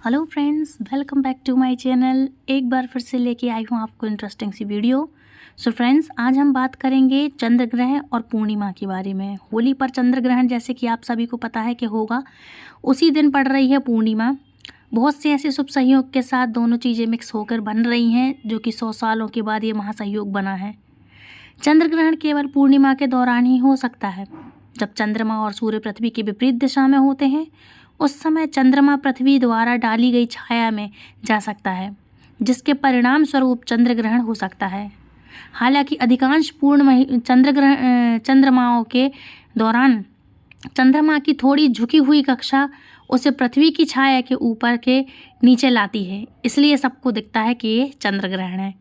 Hello friends, welcome back to my channel. एक बार फिर से लेके आई हूँ आपको इंटरेस्टिंग सी वीडियो। सो फ्रेंड्स, आज हम बात करेंगे चंद्र ग्रहण और पूर्णिमा के बारे में। होली पर चंद्र ग्रहण जैसे कि आप सभी को पता है कि होगा, उसी दिन पड़ रही है पूर्णिमा। बहुत से ऐसे शुभ संयोग के साथ दोनों चीज़ें मिक्स होकर बन रही हैं, जो कि 100 सालों के बाद ये महासंयोग बना है। चंद्र ग्रहण केवल पूर्णिमा के दौरान ही हो सकता है, जब चंद्रमा और सूर्य पृथ्वी की विपरीत दिशा में होते हैं। उस समय चंद्रमा पृथ्वी द्वारा डाली गई छाया में जा सकता है, जिसके परिणाम स्वरूप चंद्र ग्रहण हो सकता है। हालांकि अधिकांश पूर्ण चंद्रमाओं के दौरान चंद्रमा की थोड़ी झुकी हुई कक्षा उसे पृथ्वी की छाया के ऊपर के नीचे लाती है, इसलिए सबको दिखता है कि ये चंद्र ग्रहण है।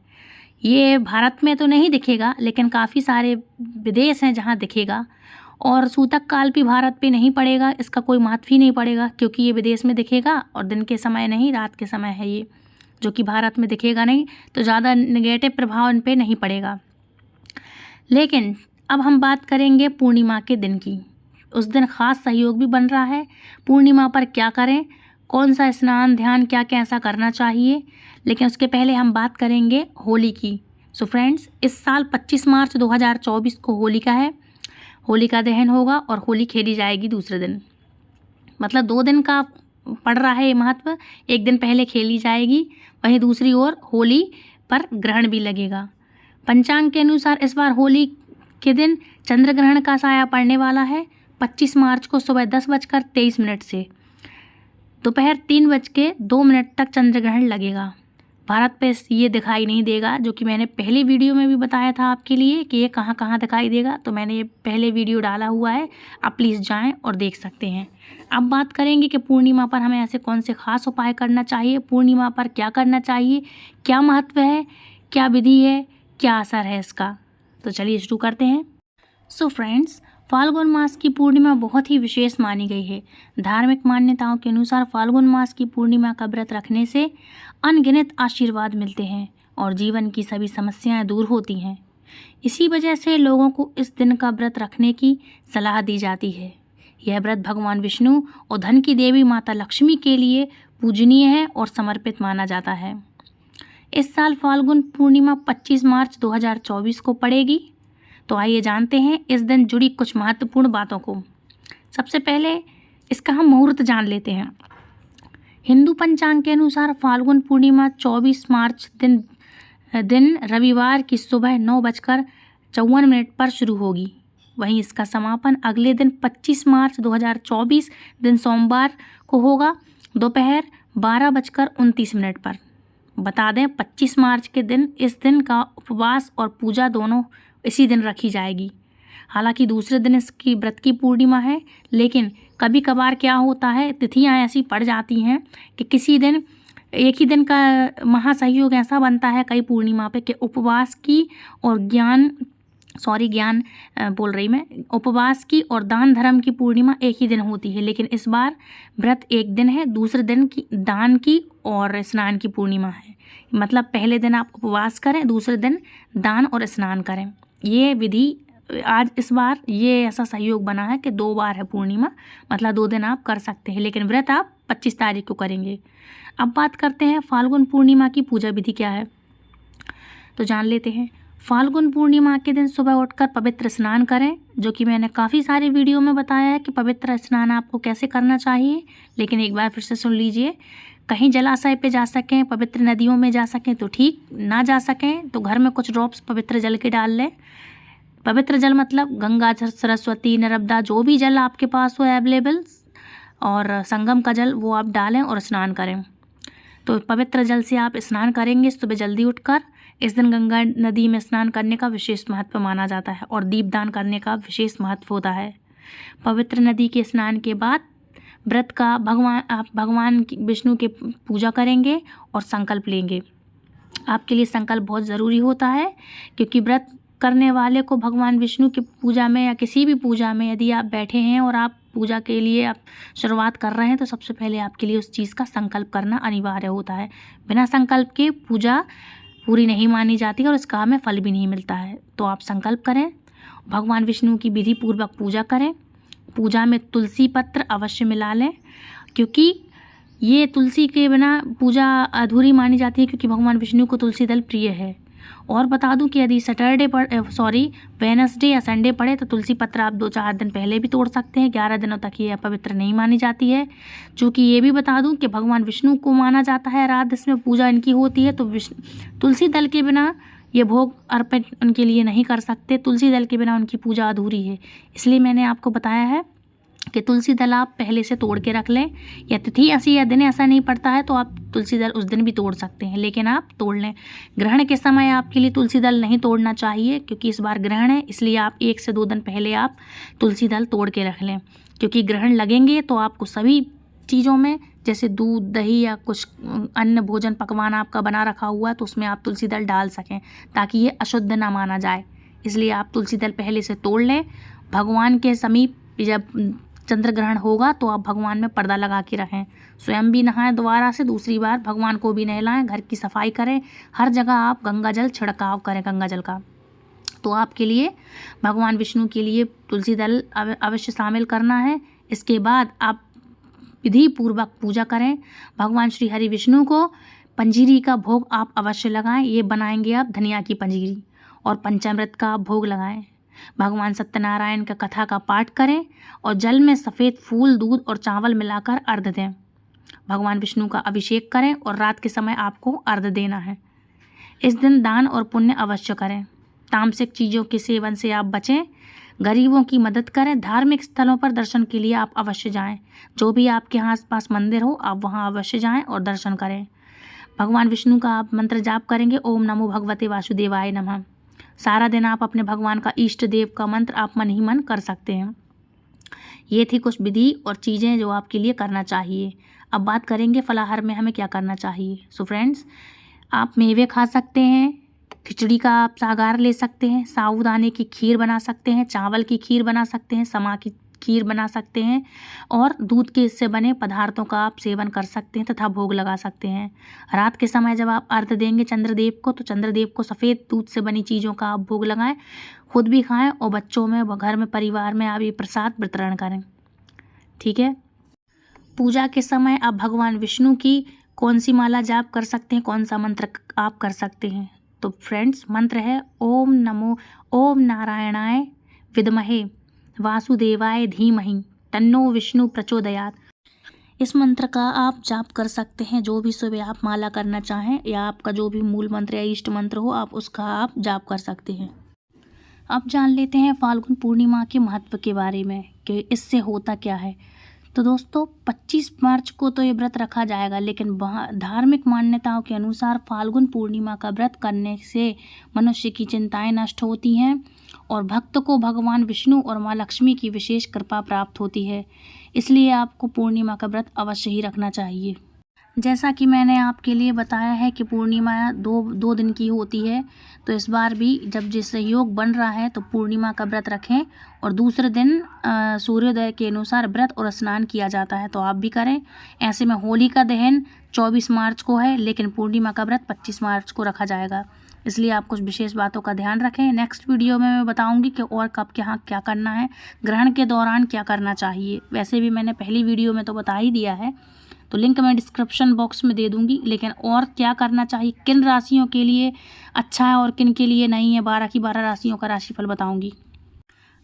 ये भारत में तो नहीं दिखेगा, लेकिन काफ़ी सारे विदेश हैं जहाँ दिखेगा। और सूतक काल भी भारत पे नहीं पड़ेगा, इसका कोई महत्व ही नहीं पड़ेगा, क्योंकि ये विदेश में दिखेगा और दिन के समय नहीं, रात के समय है ये, जो कि भारत में दिखेगा नहीं, तो ज़्यादा नेगेटिव प्रभाव इन पे नहीं पड़ेगा। लेकिन अब हम बात करेंगे पूर्णिमा के दिन की। उस दिन खास सहयोग भी बन रहा है। पूर्णिमा पर क्या करें, कौन सा स्नान ध्यान क्या कैसा करना चाहिए, लेकिन उसके पहले हम बात करेंगे होली की। सो फ्रेंड्स, इस साल 25 मार्च 2024 को होलिका है। होलिका दहन होगा और होली खेली जाएगी दूसरे दिन। मतलब 2 दिन का पड़ रहा है ये महत्व। एक दिन पहले खेली जाएगी, वहीं दूसरी ओर होली पर ग्रहण भी लगेगा। पंचांग के अनुसार इस बार होली के दिन चंद्र ग्रहण का साया पड़ने वाला है 25 मार्च को सुबह 10:23 से दोपहर 3:02 तक चंद्र ग्रहण लगेगा। भारत पे ये दिखाई नहीं देगा, जो कि मैंने पहले वीडियो में भी बताया था आपके लिए कि ये कहाँ कहाँ दिखाई देगा, तो मैंने ये पहले वीडियो डाला हुआ है, आप प्लीज़ जाएं और देख सकते हैं। अब बात करेंगे कि पूर्णिमा पर हमें ऐसे कौन से खास उपाय करना चाहिए, पूर्णिमा पर क्या करना चाहिए, क्या महत्व है, क्या विधि है, क्या असर है इसका। तो चलिए शुरू करते हैं। सो फ्रेंड्स, फाल्गुन मास की पूर्णिमा बहुत ही विशेष मानी गई है। धार्मिक मान्यताओं के अनुसार फाल्गुन मास की पूर्णिमा का व्रत रखने से अनगिनत आशीर्वाद मिलते हैं और जीवन की सभी समस्याएं दूर होती हैं। इसी वजह से लोगों को इस दिन का व्रत रखने की सलाह दी जाती है। यह व्रत भगवान विष्णु और धन की देवी माता लक्ष्मी के लिए पूजनीय है और समर्पित माना जाता है। इस साल फाल्गुन पूर्णिमा 25 मार्च 2024 को पड़ेगी। तो आइए जानते हैं इस दिन जुड़ी कुछ महत्वपूर्ण बातों को। सबसे पहले इसका हम मुहूर्त जान लेते हैं। हिंदू पंचांग के अनुसार फाल्गुन पूर्णिमा 24 मार्च दिन रविवार की सुबह 9:54 पर शुरू होगी। वहीं इसका समापन अगले दिन 25 मार्च 2024 दिन सोमवार को होगा दोपहर 12:29 पर। बता दें, 25 मार्च के दिन इस दिन का उपवास और पूजा दोनों इसी दिन रखी जाएगी। हालांकि दूसरे दिन इसकी व्रत की पूर्णिमा है, लेकिन कभी कभार क्या होता है, तिथियां ऐसी पड़ जाती हैं कि किसी दिन एक ही दिन का महासंयोग ऐसा बनता है कई पूर्णिमा पे कि उपवास की और उपवास की और दान धर्म की पूर्णिमा एक ही दिन होती है। लेकिन इस बार व्रत एक दिन है, दूसरे दिन की दान की और स्नान की पूर्णिमा है। मतलब पहले दिन आप उपवास करें, दूसरे दिन दान और स्नान करें। ये विधि आज इस बार ये ऐसा सहयोग बना है कि 2 बार है पूर्णिमा, मतलब 2 दिन आप कर सकते हैं, लेकिन व्रत आप 25 तारीख को करेंगे। अब बात करते हैं फाल्गुन पूर्णिमा की पूजा विधि क्या है, तो जान लेते हैं। फाल्गुन पूर्णिमा के दिन सुबह उठकर पवित्र स्नान करें, जो कि मैंने काफ़ी सारे वीडियो में बताया है कि पवित्र स्नान आपको कैसे करना चाहिए, लेकिन एक बार फिर से सुन लीजिए। कहीं जलाशय पे जा सकें, पवित्र नदियों में जा सकें तो ठीक, ना जा सकें तो घर में कुछ ड्रॉप्स पवित्र जल के डाल लें। पवित्र जल मतलब गंगा, सरस्वती, नर्मदा, जो भी जल आपके पास हो अवेलेबल, और संगम का जल वो आप डालें और स्नान करें। तो पवित्र जल से आप स्नान करेंगे सुबह जल्दी उठकर। इस दिन गंगा नदी में स्नान करने का विशेष महत्व माना जाता है और दीपदान करने का विशेष महत्व होता है। पवित्र नदी के स्नान के बाद व्रत का आप भगवान विष्णु के पूजा करेंगे और संकल्प लेंगे। आपके लिए संकल्प बहुत ज़रूरी होता है, क्योंकि व्रत करने वाले को भगवान विष्णु की पूजा में या किसी भी पूजा में यदि आप बैठे हैं और आप पूजा के लिए आप शुरुआत कर रहे हैं, तो सबसे पहले आपके लिए उस चीज़ का संकल्प करना अनिवार्य होता है। बिना संकल्प के पूजा पूरी नहीं मानी जाती और उसका हमें फल भी नहीं मिलता है। तो आप संकल्प करें, भगवान विष्णु की विधि पूर्वक पूजा करें। पूजा में तुलसी पत्र अवश्य मिला लें, क्योंकि ये तुलसी के बिना पूजा अधूरी मानी जाती है क्योंकि भगवान विष्णु को तुलसी दल प्रिय है। और बता दूं कि यदि वेनसडे या संडे पड़े तो तुलसी पत्र आप 2-4 दिन पहले भी तोड़ सकते हैं। 11 दिनों तक ये अपवित्र नहीं मानी जाती है। चूँकि ये भी बता दूं कि भगवान विष्णु को माना जाता है रात इसमें पूजा इनकी होती है, तो तुलसी दल के बिना ये भोग अर्पित उनके लिए नहीं कर सकते। तुलसी दल के बिना उनकी पूजा अधूरी है। इसलिए मैंने आपको बताया है कि तुलसी दल आप पहले से तोड़ के रख लें, या तिथि ऐसी या दिन ऐसा नहीं पड़ता है तो आप तुलसी दल उस दिन भी तोड़ सकते हैं, लेकिन आप तोड़ लें। ग्रहण के समय आपके लिए तुलसी दल नहीं तोड़ना चाहिए क्योंकि इस बार ग्रहण है, इसलिए आप 1 से 2 दिन पहले आप तुलसी दल तोड़ के रख लें। क्योंकि ग्रहण लगेंगे तो आपको सभी चीज़ों में, जैसे दूध दही या कुछ अन्न भोजन पकवान आपका बना रखा हुआ है तो उसमें आप तुलसी दल डाल सकें ताकि ये अशुद्ध ना माना जाए। इसलिए आप तुलसी दल पहले से तोड़ लें। भगवान के समीप जब चंद्र ग्रहण होगा तो आप भगवान में पर्दा लगा के रखें। स्वयं भी नहाएं दोबारा से, दूसरी बार भगवान को भी नहलाएं, घर की सफाई करें, हर जगह आप गंगा जल छिड़काव करें गंगा जल का। तो आपके लिए भगवान विष्णु के लिए तुलसी दल अवश्य शामिल करना है। इसके बाद आप विधि पूर्वक पूजा करें। भगवान श्री हरि विष्णु को पंजीरी का भोग आप अवश्य लगाएं। ये बनाएंगे आप धनिया की पंजीरी, और पंचामृत का भोग लगाएं। भगवान सत्यनारायण का कथा का पाठ करें और जल में सफ़ेद फूल, दूध और चावल मिलाकर अर्घ दें। भगवान विष्णु का अभिषेक करें और रात के समय आपको अर्घ देना है। इस दिन दान और पुण्य अवश्य करें। तामसिक चीज़ों के सेवन से आप बचें। गरीबों की मदद करें। धार्मिक स्थलों पर दर्शन के लिए आप अवश्य जाएं। जो भी आपके आसपास मंदिर हो आप वहां अवश्य जाएं और दर्शन करें। भगवान विष्णु का आप मंत्र जाप करेंगे, ओम नमो भगवते वासुदेवाय नमः। सारा दिन आप अपने भगवान का इष्ट देव का मंत्र आप मन ही मन कर सकते हैं। ये थी कुछ विधि और चीज़ें जो आपके लिए करना चाहिए। अब बात करेंगे फलाहार में हमें क्या करना चाहिए। सो फ्रेंड्स, आप मेवे खा सकते हैं, खिचड़ी का आप सागार ले सकते हैं, साबूदाने की खीर बना सकते हैं, चावल की खीर बना सकते हैं, समा की खीर बना सकते हैं, और दूध के इससे बने पदार्थों का आप सेवन कर सकते हैं तथा भोग लगा सकते हैं। रात के समय जब आप अर्घ्य देंगे चंद्रदेव को, तो चंद्रदेव को सफ़ेद दूध से बनी चीज़ों का आप भोग लगाएं, खुद भी खाएं और बच्चों में व घर में परिवार में आप ये प्रसाद वितरण करें। ठीक है। पूजा के समय आप भगवान विष्णु की कौन सी माला जाप कर सकते हैं, कौन सा मंत्र आप कर सकते हैं। तो फ्रेंड्स, मंत्र है ओम नारायणाय विद्महे वासुदेवाय धीमहि तन्नो विष्णु प्रचोदयात्। इस मंत्र का आप जाप कर सकते हैं। जो भी सुबह आप माला करना चाहें या आपका जो भी मूल मंत्र या इष्ट मंत्र हो, आप उसका आप जाप कर सकते हैं। अब जान लेते हैं फाल्गुन पूर्णिमा के महत्व के बारे में कि इससे होता क्या है। तो दोस्तों, 25 मार्च को तो ये व्रत रखा जाएगा, लेकिन धार्मिक मान्यताओं के अनुसार फाल्गुन पूर्णिमा का व्रत करने से मनुष्य की चिंताएं नष्ट होती हैं और भक्त को भगवान विष्णु और माँ लक्ष्मी की विशेष कृपा प्राप्त होती है। इसलिए आपको पूर्णिमा का व्रत अवश्य ही रखना चाहिए। जैसा कि मैंने आपके लिए बताया है कि पूर्णिमा दो दिन की होती है, तो इस बार भी जब जैसे योग बन रहा है तो पूर्णिमा का व्रत रखें और दूसरे दिन सूर्योदय के अनुसार व्रत और स्नान किया जाता है, तो आप भी करें। ऐसे में होली का दहन 24 मार्च को है, लेकिन पूर्णिमा का व्रत 25 मार्च को रखा जाएगा। इसलिए आप कुछ विशेष बातों का ध्यान रखें। नेक्स्ट वीडियो में मैं बताऊंगी कि और कब क्या करना है, ग्रहण के दौरान क्या करना चाहिए। वैसे भी मैंने पहली वीडियो में तो बता ही दिया है, तो लिंक मैं डिस्क्रिप्शन बॉक्स में दे दूंगी। लेकिन और क्या करना चाहिए, किन राशियों के लिए अच्छा है और किन के लिए नहीं है, 12 की 12 राशियों का राशिफल बताऊंगी।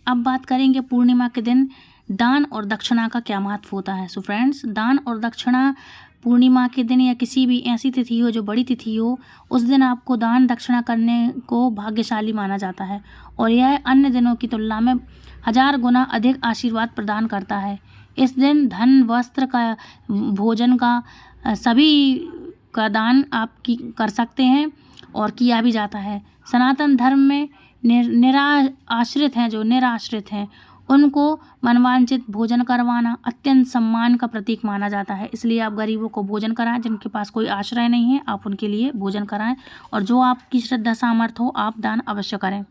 अब बात करेंगे पूर्णिमा के दिन दान और दक्षिणा का क्या महत्व होता है। सो फ्रेंड्स, दान और दक्षिणा पूर्णिमा के दिन या किसी भी ऐसी तिथि हो जो बड़ी तिथि हो, उस दिन आपको दान दक्षिणा करने को भाग्यशाली माना जाता है और यह अन्य दिनों की तुलना में 1000 गुना अधिक आशीर्वाद प्रदान करता है। इस दिन धन, वस्त्र का, भोजन का, सभी का दान आप कर सकते हैं और किया भी जाता है। सनातन धर्म में निराश्रित हैं उनको मनवांचित भोजन करवाना अत्यंत सम्मान का प्रतीक माना जाता है। इसलिए आप गरीबों को भोजन कराएं, जिनके पास कोई आश्रय नहीं है आप उनके लिए भोजन कराएं, और जो आपकी श्रद्धा सामर्थ्य हो आप दान अवश्य करें।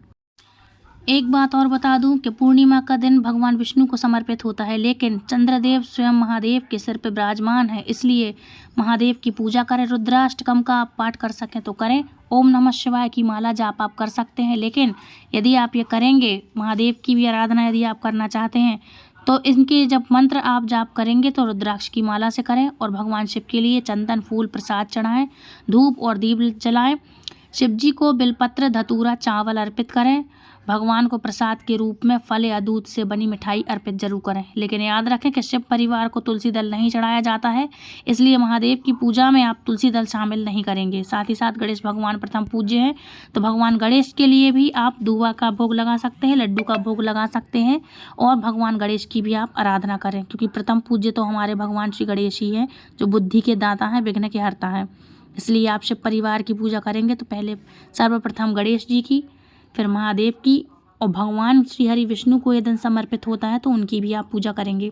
एक बात और बता दूं कि पूर्णिमा का दिन भगवान विष्णु को समर्पित होता है, लेकिन चंद्रदेव स्वयं महादेव के सिर पर विराजमान है, इसलिए महादेव की पूजा करें। रुद्राष्टकम का आप पाठ कर सकें तो करें। ओम नमः शिवाय की माला जाप आप कर सकते हैं, लेकिन यदि आप ये करेंगे, महादेव की भी आराधना यदि आप करना चाहते हैं, तो इनके जब मंत्र आप जाप करेंगे तो रुद्राक्ष की माला से करें और भगवान शिव के लिए चंदन फूल प्रसाद चढ़ाएं, धूप और दीप जलाएं। शिव जी को बिलपत्र, धतूरा, चावल अर्पित करें। भगवान को प्रसाद के रूप में फल या दूध से बनी मिठाई अर्पित जरूर करें। लेकिन याद रखें कि शिव परिवार को तुलसी दल नहीं चढ़ाया जाता है, इसलिए महादेव की पूजा में आप तुलसी दल शामिल नहीं करेंगे। साथ ही साथ गणेश भगवान प्रथम पूज्य हैं, तो भगवान गणेश के लिए भी आप दूबा का भोग लगा सकते हैं, लड्डू का भोग लगा सकते हैं और भगवान गणेश की भी आप आराधना करें, क्योंकि प्रथम पूज्य तो हमारे भगवान श्री गणेश ही हैं, जो बुद्धि के दाता हैं, विघ्न के हरता है। इसलिए आप शिव परिवार की पूजा करेंगे तो पहले सर्वप्रथम गणेश जी की, फिर महादेव की, और भगवान श्री हरि विष्णु को यह दिन समर्पित होता है तो उनकी भी आप पूजा करेंगे।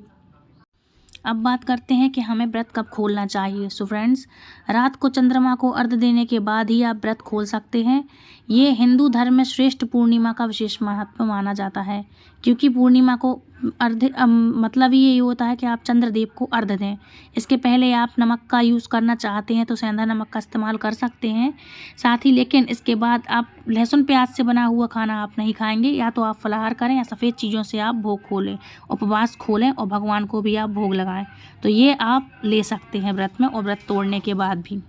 अब बात करते हैं कि हमें व्रत कब खोलना चाहिए। सो फ्रेंड्स, रात को चंद्रमा को अर्घ्य देने के बाद ही आप व्रत खोल सकते हैं। ये हिंदू धर्म में श्रेष्ठ पूर्णिमा का विशेष महत्व माना जाता है, क्योंकि पूर्णिमा को अर्घ्य मतलब ही यही होता है कि आप चंद्रदेव को अर्घ्य दें। इसके पहले आप नमक का यूज़ करना चाहते हैं तो सेंधा नमक का इस्तेमाल कर सकते हैं साथ ही, लेकिन इसके बाद आप लहसुन प्याज से बना हुआ खाना आप नहीं खाएंगे। या तो आप फलाहार करें या सफ़ेद चीज़ों से आप भोग खोलें, उपवास खोलें और भगवान को भी आप भोग लगाएं। तो ये आप ले सकते हैं व्रत में और व्रत तोड़ने के बाद भी।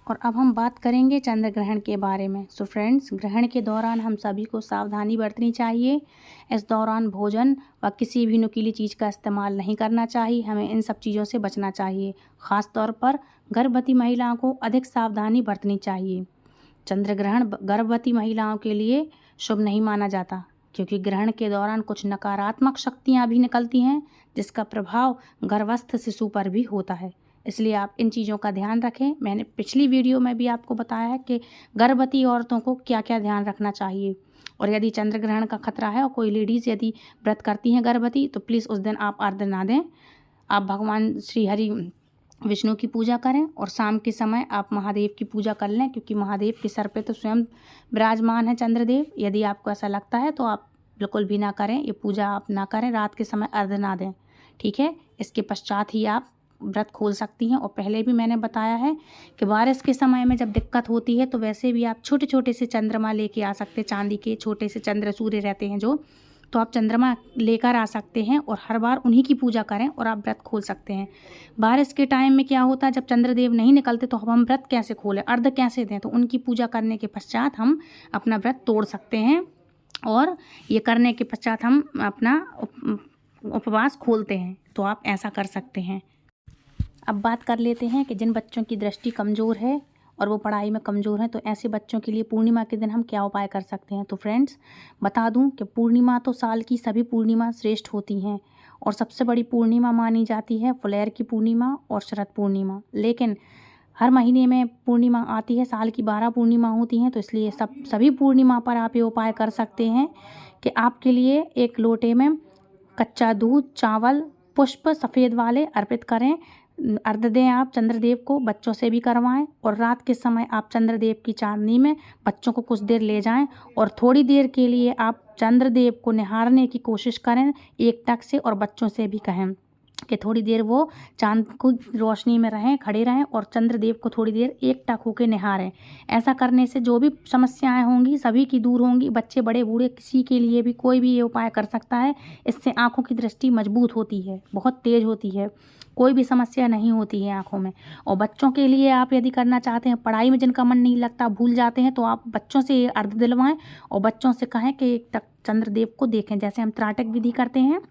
और अब हम बात करेंगे चंद्र ग्रहण के बारे में। सो फ्रेंड्स, ग्रहण के दौरान हम सभी को सावधानी बरतनी चाहिए। इस दौरान भोजन व किसी भी नुकीली चीज़ का इस्तेमाल नहीं करना चाहिए। हमें इन सब चीज़ों से बचना चाहिए। ख़ास तौर पर गर्भवती महिलाओं को अधिक सावधानी बरतनी चाहिए। चंद्र ग्रहण गर्भवती महिलाओं के लिए शुभ नहीं माना जाता, क्योंकि ग्रहण के दौरान कुछ नकारात्मक शक्तियाँ भी निकलती हैं, जिसका प्रभाव गर्भस्थ शिशु पर भी होता है। इसलिए आप इन चीज़ों का ध्यान रखें। मैंने पिछली वीडियो में भी आपको बताया है कि गर्भवती औरतों को क्या क्या ध्यान रखना चाहिए। और यदि चंद्र ग्रहण का खतरा है और कोई लेडीज़ यदि व्रत करती हैं गर्भवती, तो प्लीज़ उस दिन आप अर्घ्य ना दें। आप भगवान श्री हरि विष्णु की पूजा करें और शाम के समय आप महादेव की पूजा कर लें, क्योंकि महादेव के सर पे तो स्वयं विराजमान है चंद्रदेव। यदि आपको ऐसा लगता है तो आप बिल्कुल भी ना करें, ये पूजा आप ना करें, रात के समय अर्घ्य ना दें, ठीक है। इसके पश्चात ही आप व्रत खोल सकती हैं। और पहले भी मैंने बताया है कि बारिश के समय में जब दिक्कत होती है तो वैसे भी आप छोटे छोटे से चंद्रमा लेके आ सकते हैं। चांदी के छोटे से चंद्र सूर्य रहते हैं जो, तो आप चंद्रमा लेकर आ सकते हैं और हर बार उन्हीं की पूजा करें और आप व्रत खोल सकते हैं। बारिश के टाइम में क्या होता है, जब चंद्रदेव नहीं निकलते तो हम व्रत कैसे खोलें, अर्घ्य कैसे दें। तो उनकी पूजा करने के पश्चात हम अपना व्रत तोड़ सकते हैं और ये करने के पश्चात हम अपना उपवास खोलते हैं। तो आप ऐसा कर सकते हैं। अब बात कर लेते हैं कि जिन बच्चों की दृष्टि कमज़ोर है और वो पढ़ाई में कमज़ोर हैं, तो ऐसे बच्चों के लिए पूर्णिमा के दिन हम क्या उपाय कर सकते हैं। तो फ्रेंड्स, बता दूं कि पूर्णिमा तो साल की सभी पूर्णिमा श्रेष्ठ होती हैं और सबसे बड़ी पूर्णिमा मानी जाती है फुलेर की पूर्णिमा और शरद पूर्णिमा। लेकिन हर महीने में पूर्णिमा आती है, साल की 12 पूर्णिमा होती हैं, तो इसलिए सभी पूर्णिमा पर आप ये उपाय कर सकते हैं कि आपके लिए एक लोटे में कच्चा दूध, चावल, पुष्प सफ़ेद वाले अर्पित करें। अर्घ्य दें आप चंद्रदेव को, बच्चों से भी करवाएं और रात के समय आप चंद्रदेव की चांदनी में बच्चों को कुछ देर ले जाएं और थोड़ी देर के लिए आप चंद्रदेव को निहारने की कोशिश करें एक टक से, और बच्चों से भी कहें कि थोड़ी देर वो चांद को रोशनी में रहें, खड़े रहें और चंद्रदेव को थोड़ी देर एक टक होकर निहारें। ऐसा करने से जो भी समस्याएं होंगी सभी की दूर होंगी। बच्चे, बड़े, बूढ़े, किसी के लिए भी कोई भी ये उपाय कर सकता है। इससे आँखों की दृष्टि मजबूत होती है, बहुत तेज़ होती है, कोई भी समस्या नहीं होती है आँखों में। और बच्चों के लिए आप यदि करना चाहते हैं, पढ़ाई में जिनका मन नहीं लगता, भूल जाते हैं, तो आप बच्चों से अर्घ्य दिलवाएं और बच्चों से कहें कि एक टक चंद्रदेव को देखें। जैसे हम त्राटक विधि करते हैं,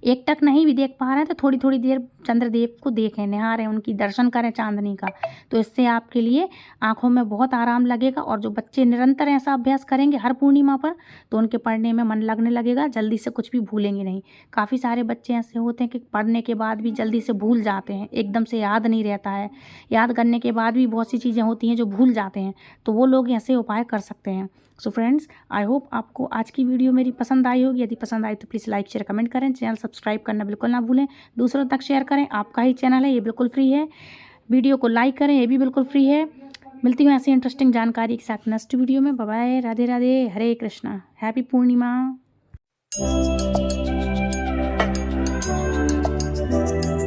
एक टक नहीं भी देख पा रहे हैं तो थोड़ी थोड़ी देर चंद्रदेव को देखें, निहारें, उनकी दर्शन करें चांदनी का। तो इससे आपके लिए आँखों में बहुत आराम लगेगा। और जो बच्चे निरंतर ऐसा अभ्यास करेंगे हर पूर्णिमा पर, तो उनके पढ़ने में मन लगने लगेगा, जल्दी से कुछ भी भूलेंगे नहीं। काफ़ी सारे बच्चे ऐसे होते हैं कि पढ़ने के बाद भी जल्दी से भूल जाते हैं, एकदम से याद नहीं रहता है। याद करने के बाद भी बहुत सी चीज़ें होती हैं जो भूल जाते हैं, तो वो लोग ऐसे उपाय कर सकते हैं। सो फ्रेंड्स, आई होप आपको आज की वीडियो मेरी पसंद आई होगी। यदि पसंद आई तो प्लीज़ लाइक, शेयर, कमेंट करें। चैनल सब्सक्राइब करना बिल्कुल ना भूलें। दूसरों तक शेयर करें, आपका ही चैनल है, ये बिल्कुल फ्री है। वीडियो को लाइक करें, ये भी बिल्कुल फ्री है। मिलती हूँ ऐसी इंटरेस्टिंग जानकारी के साथ नेक्स्ट वीडियो में। बाय बाय, राधे राधे, हरे कृष्णा, हैप्पी पूर्णिमा।